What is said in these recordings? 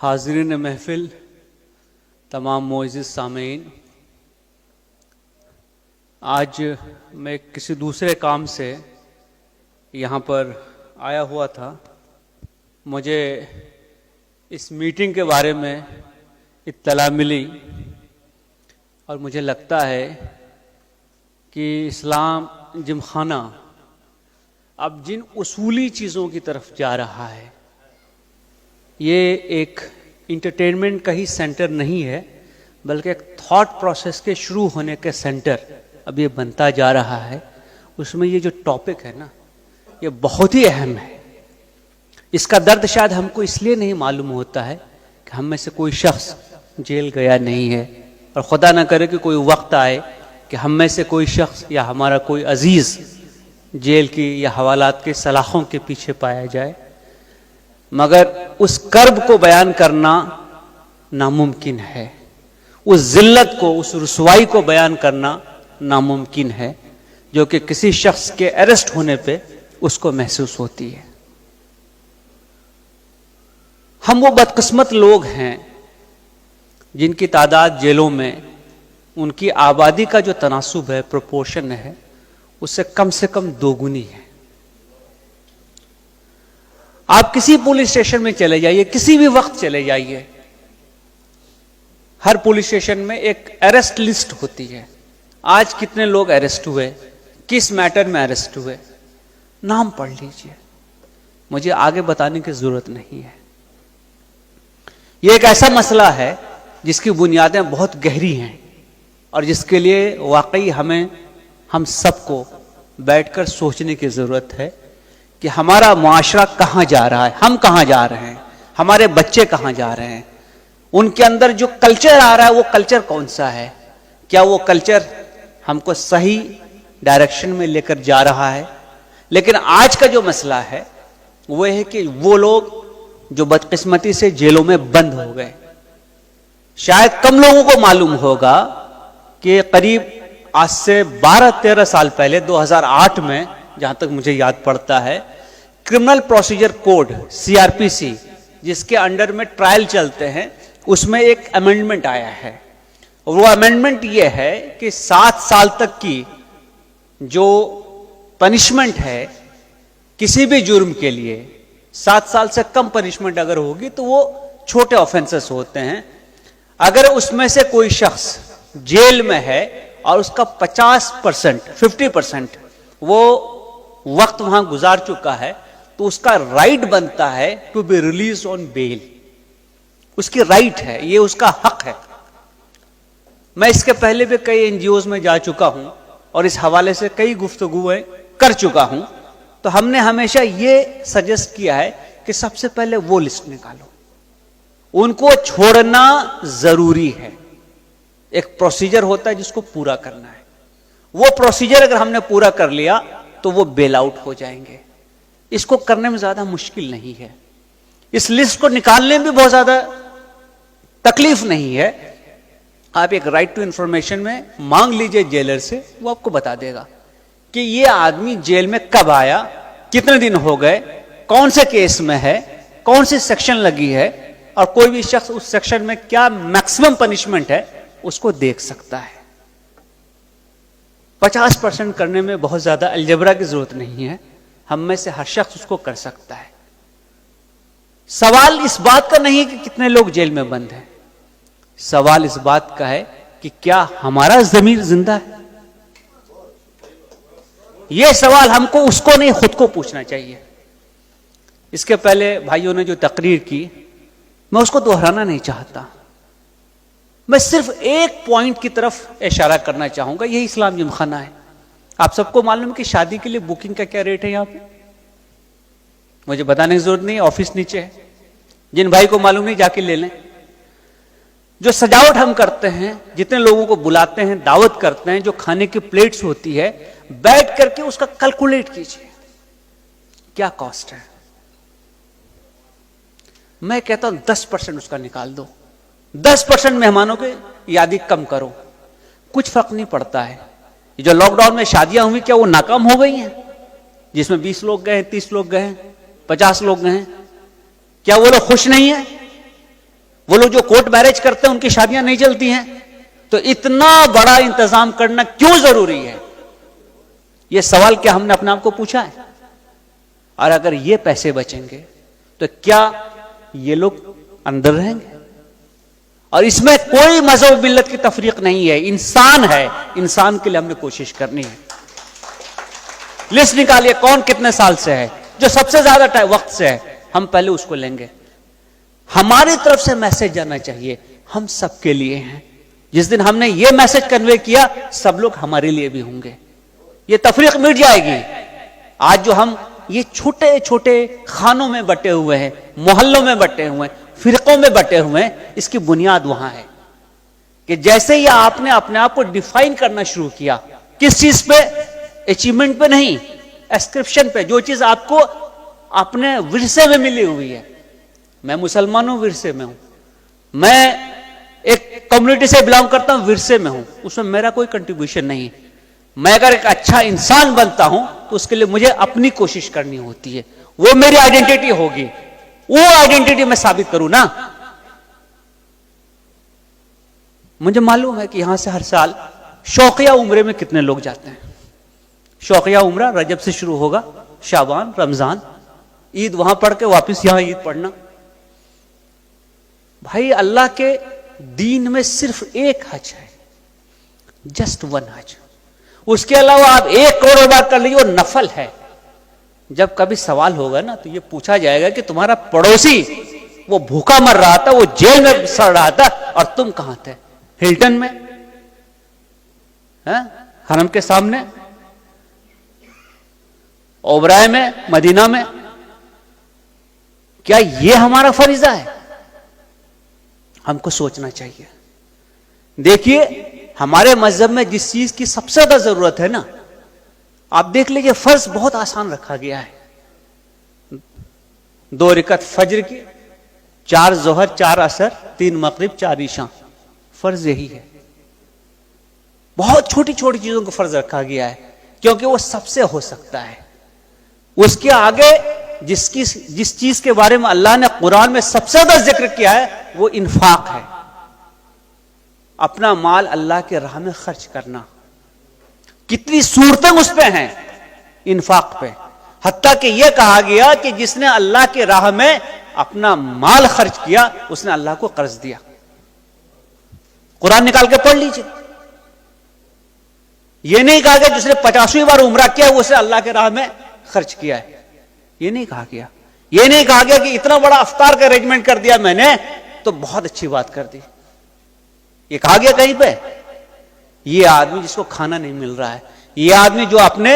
حاضرین محفل، تمام معزز سامعین، آج میں کسی دوسرے کام سے یہاں پر آیا ہوا تھا۔ مجھے اس میٹنگ کے بارے میں اطلاع ملی اور مجھے لگتا ہے کہ اسلام جم خانہ اب جن اصولی چیزوں کی طرف جا رہا ہے، یہ ایک انٹرٹینمنٹ کا ہی سینٹر نہیں ہے، بلکہ ایک تھاٹ پروسیس کے شروع ہونے کا سینٹر اب یہ بنتا جا رہا ہے۔ اس میں یہ جو ٹاپک ہے نا، یہ بہت ہی اہم ہے۔ اس کا درد شاید ہم کو اس لیے نہیں معلوم ہوتا ہے کہ ہم میں سے کوئی شخص جیل گیا نہیں ہے، اور خدا نہ کرے کہ کوئی وقت آئے کہ ہم میں سے کوئی شخص یا ہمارا کوئی عزیز جیل کی یا حوالات کے سلاخوں کے پیچھے پایا جائے، مگر اس کرب کو بیان کرنا ناممکن ہے، اس ذلت کو، اس رسوائی کو بیان کرنا ناممکن ہے جو کہ کسی شخص کے اریسٹ ہونے پہ اس کو محسوس ہوتی ہے۔ ہم وہ بدقسمت لوگ ہیں جن کی تعداد جیلوں میں ان کی آبادی کا جو تناسب ہے، پروپورشن ہے، اس سے کم دوگنی ہے۔ آپ کسی پولیس اسٹیشن میں چلے جائیے، کسی بھی وقت چلے جائیے، ہر پولیس اسٹیشن میں ایک اریسٹ لسٹ ہوتی ہے۔ آج کتنے لوگ اریسٹ ہوئے، کس میٹر میں اریسٹ ہوئے، نام پڑھ لیجئے، مجھے آگے بتانے کی ضرورت نہیں ہے۔ یہ ایک ایسا مسئلہ ہے جس کی بنیادیں بہت گہری ہیں، اور جس کے لیے واقعی ہم سب کو بیٹھ کر سوچنے کی ضرورت ہے کہ ہمارا معاشرہ کہاں جا رہا ہے، ہم کہاں جا رہے ہیں، ہمارے بچے کہاں جا رہے ہیں، ان کے اندر جو کلچر آ رہا ہے وہ کلچر کون سا ہے، کیا وہ کلچر ہم کو صحیح ڈائریکشن میں لے کر جا رہا ہے۔ لیکن آج کا جو مسئلہ ہے وہ ہے کہ وہ لوگ جو بدقسمتی سے جیلوں میں بند ہو گئے، شاید کم لوگوں کو معلوم ہوگا کہ قریب آج سے 12-13 سال پہلے 2008 میں، جہاں تک مجھے یاد پڑتا ہے، کرمنل پروسیجر کوڈ CRPC جس کے انڈر میں ٹرائل چلتے ہیں، اس میں ایک امینڈمنٹ آیا ہے۔ وہ امینڈمنٹ یہ ہے کہ 7 سال تک کی جو پنشمنٹ ہے کسی بھی جرم کے لیے، 7 سال سے کم پنشمنٹ اگر ہوگی تو وہ چھوٹے آفینسز ہوتے ہیں۔ اگر اس میں سے کوئی شخص جیل میں ہے اور اس کا 50% وہ وقت وہاں گزار چکا ہے، تو اس کا رائٹ بنتا ہے ٹو بی ریلیز آن بیل۔ اس کی رائٹ ہے، یہ اس کا حق ہے۔ میں اس کے پہلے بھی کئی NGOs میں جا چکا ہوں اور اس حوالے سے کئی گفتگویں کر چکا ہوں، تو ہم نے ہمیشہ یہ سجیسٹ کیا ہے کہ سب سے پہلے وہ لسٹ نکالو، ان کو چھوڑنا ضروری ہے۔ ایک پروسیجر ہوتا ہے جس کو پورا کرنا ہے، وہ پروسیجر اگر ہم نے پورا کر لیا تو وہ بیل آؤٹ ہو جائیں گے۔ اس کو کرنے میں زیادہ مشکل نہیں ہے، اس لسٹ کو نکالنے میں بہت زیادہ تکلیف نہیں ہے۔ آپ ایک رائٹ ٹو انفارمیشن میں مانگ لیجئے جیلر سے، وہ آپ کو بتا دے گا کہ یہ آدمی جیل میں کب آیا، کتنے دن ہو گئے، کون سے کیس میں ہے، کون سی سیکشن لگی ہے، اور کوئی بھی شخص اس سیکشن میں کیا میکسیمم پنشمنٹ ہے اس کو دیکھ سکتا ہے۔ 50% کرنے میں بہت زیادہ الجبرا کی ضرورت نہیں ہے، ہم میں سے ہر شخص اس کو کر سکتا ہے۔ سوال اس بات کا نہیں کہ کتنے لوگ جیل میں بند ہیں، سوال اس بات کا ہے کہ کیا ہمارا ضمیر زندہ ہے۔ یہ سوال ہم کو اس کو نہیں، خود کو پوچھنا چاہیے۔ اس کے پہلے بھائیوں نے جو تقریر کی، میں اس کو دہرانا نہیں چاہتا، میں صرف ایک پوائنٹ کی طرف اشارہ کرنا چاہوں گا، یہی اسلام جم خانہ ہے۔ آپ سب کو معلوم ہے کہ شادی کے لیے بکنگ کا کیا ریٹ ہے یہاں پہ، مجھے بتانے کی ضرورت نہیں، آفس نیچے ہے، جن بھائی کو معلوم نہیں جا کے لے لیں۔ جو سجاوٹ ہم کرتے ہیں، جتنے لوگوں کو بلاتے ہیں، دعوت کرتے ہیں، جو کھانے کی پلیٹس ہوتی ہے، بیٹھ کر کے اس کا کیلکولیٹ کیجیے کیا کاسٹ ہے۔ میں کہتا ہوں 10% اس کا نکال دو، 10% مہمانوں کے یادی کم کرو، کچھ فرق نہیں پڑتا ہے۔ جو لاک ڈاؤن میں شادیاں ہوئی، کیا وہ ناکام ہو گئی ہیں؟ جس میں 20 لوگ گئے ہیں، 30 لوگ گئے ہیں، 50 لوگ گئے ہیں، کیا وہ لوگ خوش نہیں ہیں؟ وہ لوگ جو کورٹ میرج کرتے ہیں ان کی شادیاں نہیں چلتی ہیں. تو اتنا بڑا انتظام کرنا کیوں ضروری ہے؟ یہ سوال کیا ہم نے اپنے آپ کو پوچھا ہے؟ اور اگر یہ پیسے بچیں گے تو کیا یہ لوگ اندر رہیں گے؟ اور اس میں کوئی مذہب ملت کی تفریق نہیں ہے، انسان ہے، انسان کے لیے ہم نے کوشش کرنی ہے. لسٹ نکالیے کون کتنے سال سے ہے، جو سب سے زیادہ وقت سے ہے، ہم پہلے اس کو لیں گے. ہماری طرف سے میسج جانا چاہیے ہم سب کے لیے ہیں. جس دن ہم نے یہ میسج کنوے کیا سب لوگ ہمارے لیے بھی ہوں گے، یہ تفریق مٹ جائے گی. آج جو ہم یہ چھوٹے چھوٹے خانوں میں بٹے ہوئے ہیں، محلوں میں بٹے ہوئے ہیں، فرقوں میں بٹے ہوئے ہیں، اس کی بنیاد وہاں ہے کہ جیسے ہی آپ نے اپنے آپ کو ڈیفائن کرنا شروع کیا، کس چیز پہ؟ اچیومنٹ پہ نہیں، اسکرپشن پہ، جو چیز آپ کو اپنے ورثے میں ملی ہوئی ہے. میں مسلمان ہوں، ورثے میں ہوں. میں ایک کمیونٹی سے بلانگ کرتا ہوں، ورثے میں ہوں، اس میں میرا کوئی کنٹریبیوشن نہیں. میں اگر ایک اچھا انسان بنتا ہوں تو اس کے لیے مجھے اپنی کوشش کرنی ہوتی ہے، وہ میری آئیڈینٹی ہوگی، وہ آئیڈینٹی میں ثابت کروں نا. مجھے معلوم ہے کہ یہاں سے ہر سال شوقیہ عمرے میں کتنے لوگ جاتے ہیں. شوقیہ عمرہ رجب سے شروع ہوگا، شعبان، رمضان، عید وہاں پڑھ کے واپس یہاں عید پڑھنا. بھائی اللہ کے دین میں صرف ایک حج ہے، جسٹ ون حج. اس کے علاوہ آپ 1 کروڑ بار کر لیجیے، وہ نفل ہے. جب کبھی سوال ہوگا نا تو یہ پوچھا جائے گا کہ تمہارا پڑوسی وہ بھوکا مر رہا تھا، وہ جیل میں سڑ رہا تھا، اور تم کہاں تھے؟ ہلٹن میں، حرم کے سامنے، اوبرائے میں، مدینہ میں. کیا یہ ہمارا فریضہ ہے؟ ہم کو سوچنا چاہیے. دیکھیے ہمارے مذہب میں جس چیز کی سب سے زیادہ ضرورت ہے نا، آپ دیکھ لیجئے، فرض بہت آسان رکھا گیا ہے. 2 رکعت فجر کی، 4 ظہر، 4 عصر، 3 مغرب، 4 عشاء. فرض یہی ہے. بہت چھوٹی چھوٹی چیزوں کو فرض رکھا گیا ہے کیونکہ وہ سب سے ہو سکتا ہے. اس کے آگے جس چیز کے بارے میں اللہ نے قرآن میں سب سے زیادہ ذکر کیا ہے وہ انفاق ہے. اپنا مال اللہ کے راہ میں خرچ کرنا. کتنی صورتیں اس پہ ہیں انفاق پہ. حتیٰ کہ یہ کہا گیا کہ جس نے اللہ کے راہ میں اپنا مال خرچ کیا اس نے اللہ کو قرض دیا. قرآن نکال کے پڑھ لیجئے. یہ نہیں کہا گیا جس نے 50ویں بار عمرہ کیا اس نے اللہ کے راہ میں خرچ کیا ہے. یہ نہیں کہا گیا. یہ نہیں کہا گیا کہ اتنا بڑا افطار کا ارینجمنٹ کر دیا میں نے تو بہت اچھی بات کر دی. یہ کہا گیا کہیں پہ؟ یہ آدمی جس کو کھانا نہیں مل رہا ہے، یہ آدمی جو اپنے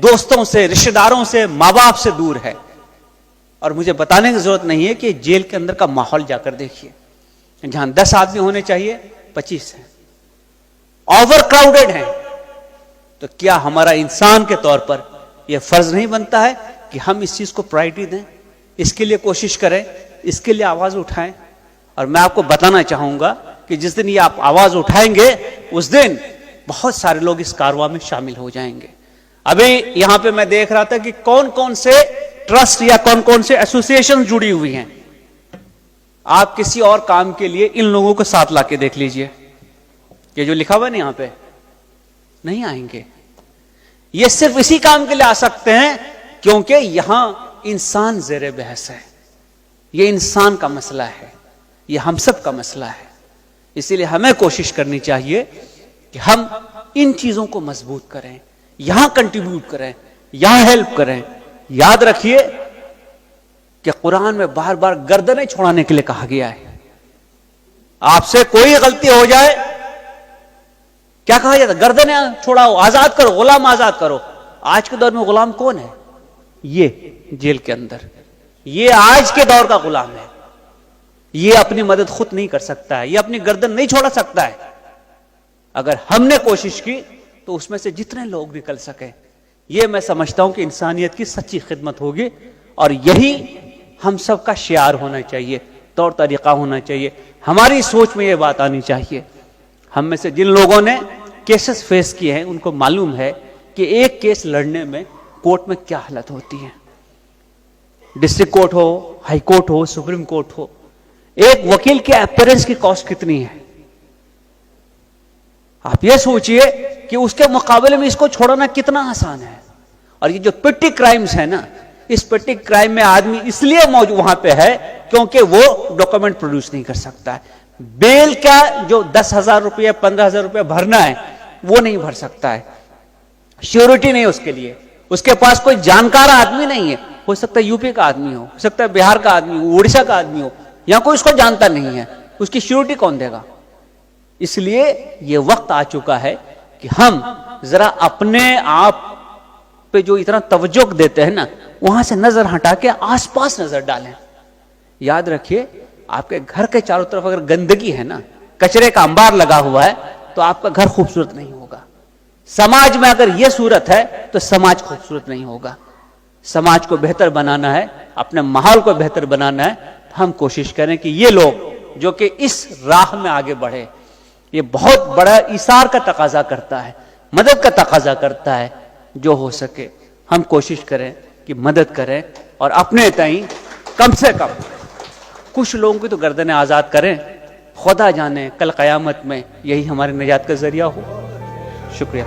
دوستوں سے، رشتہ داروں سے، ماں باپ سے دور ہے. اور مجھے بتانے کی ضرورت نہیں ہے کہ جیل کے اندر کا ماحول جا کر دیکھیے. جہاں 10 آدمی ہونے چاہیے 25 ہیں، اوور کراؤڈڈ ہیں. تو کیا ہمارا انسان کے طور پر یہ فرض نہیں بنتا ہے کہ ہم اس چیز کو پرائرٹی دیں، اس کے لیے کوشش کریں، اس کے لیے آواز اٹھائیں؟ اور میں آپ کو بتانا چاہوں گا کہ جس دن یہ آپ آواز اٹھائیں گے اس دن بہت سارے لوگ اس کارواں میں شامل ہو جائیں گے. ابھی یہاں پہ میں دیکھ رہا تھا کہ کون کون سے ٹرسٹ یا کون کون سے ایسوسیشن جڑی ہوئی ہیں. آپ کسی اور کام کے لیے ان لوگوں کو ساتھ لا کے دیکھ لیجئے. یہ جو لکھا ہوا ہے نا یہاں پہ، نہیں آئیں گے. یہ صرف اسی کام کے لیے آ سکتے ہیں کیونکہ یہاں انسان زیر بحث ہے. یہ انسان کا مسئلہ ہے، یہ ہم سب کا مسئلہ ہے. اسی لیے ہمیں کوشش کرنی چاہیے کہ ہم ان چیزوں کو مضبوط کریں، یہاں کنٹریبیوٹ کریں، یہاں ہیلپ کریں. یاد رکھیے کہ قرآن میں بار بار گردنیں چھوڑانے کے لیے کہا گیا ہے. آپ سے کوئی غلطی ہو جائے کیا کہا جاتا؟ گردنیں چھوڑاؤ، آزاد کرو، غلام آزاد کرو. آج کے دور میں غلام کون ہے؟ یہ جیل کے اندر، یہ آج کے دور کا غلام ہے. یہ اپنی مدد خود نہیں کر سکتا ہے، یہ اپنی گردن نہیں چھوڑا سکتا ہے. اگر ہم نے کوشش کی تو اس میں سے جتنے لوگ نکل سکے، یہ میں سمجھتا ہوں کہ انسانیت کی سچی خدمت ہوگی. اور یہی ہم سب کا شعار ہونا چاہیے، طور طریقہ ہونا چاہیے. ہماری سوچ میں یہ بات آنی چاہیے. ہم میں سے جن لوگوں نے کیسز فیس کیے ہیں ان کو معلوم ہے کہ ایک کیس لڑنے میں کورٹ میں کیا حالت ہوتی ہے. ڈسٹرکٹ کورٹ ہو، ہائی کورٹ ہو، سپریم کورٹ ہو، ایک وکیل کے اپیرنس کی کاسٹ کتنی ہے؟ آپ یہ سوچئے کہ اس کے مقابلے میں اس کو چھوڑنا کتنا آسان ہے. اور یہ جو پٹی کرائمز ہے نا، اس پٹی کرائم میں آدمی اس لیے موجود وہاں پہ ہے کیونکہ وہ ڈاکومنٹ پروڈیوس نہیں کر سکتا ہے. بیل کا جو 10,000 روپیہ 15,000 روپیہ بھرنا ہے وہ نہیں بھر سکتا ہے، شیورٹی نہیں اس کے لیے، اس کے پاس کوئی جانکار آدمی نہیں ہے. ہو سکتا ہے یو پی کا آدمی ہو سکتا ہے بہار کا آدمی ہو، اڑیسہ کا آدمی ہو، یہاں کوئی اس کو جانتا نہیں ہے، اس کی شیورٹی کون دے گا؟ اس لیے یہ وقت آ چکا ہے کہ ہم ذرا اپنے آپ پہ جو اتنا توجہ دیتے ہیں نا، وہاں سے نظر ہٹا کے آس پاس نظر ڈالیں. یاد رکھیے، آپ کے گھر کے چاروں طرف اگر گندگی ہے نا، کچرے کا انبار لگا ہوا ہے، تو آپ کا گھر خوبصورت نہیں ہوگا. سماج میں اگر یہ صورت ہے تو سماج خوبصورت نہیں ہوگا. سماج کو بہتر بنانا ہے، اپنے ماحول کو بہتر بنانا ہے. ہم کوشش کریں کہ یہ لوگ جو کہ اس راہ میں آگے بڑھے، یہ بہت بڑا ایثار کا تقاضا کرتا ہے، مدد کا تقاضا کرتا ہے. جو ہو سکے ہم کوشش کریں کہ مدد کریں، اور اپنے تئیں کم سے کم کچھ لوگوں کی تو گردنیں آزاد کریں. خدا جانے کل قیامت میں یہی ہماری نجات کا ذریعہ ہو. شکریہ.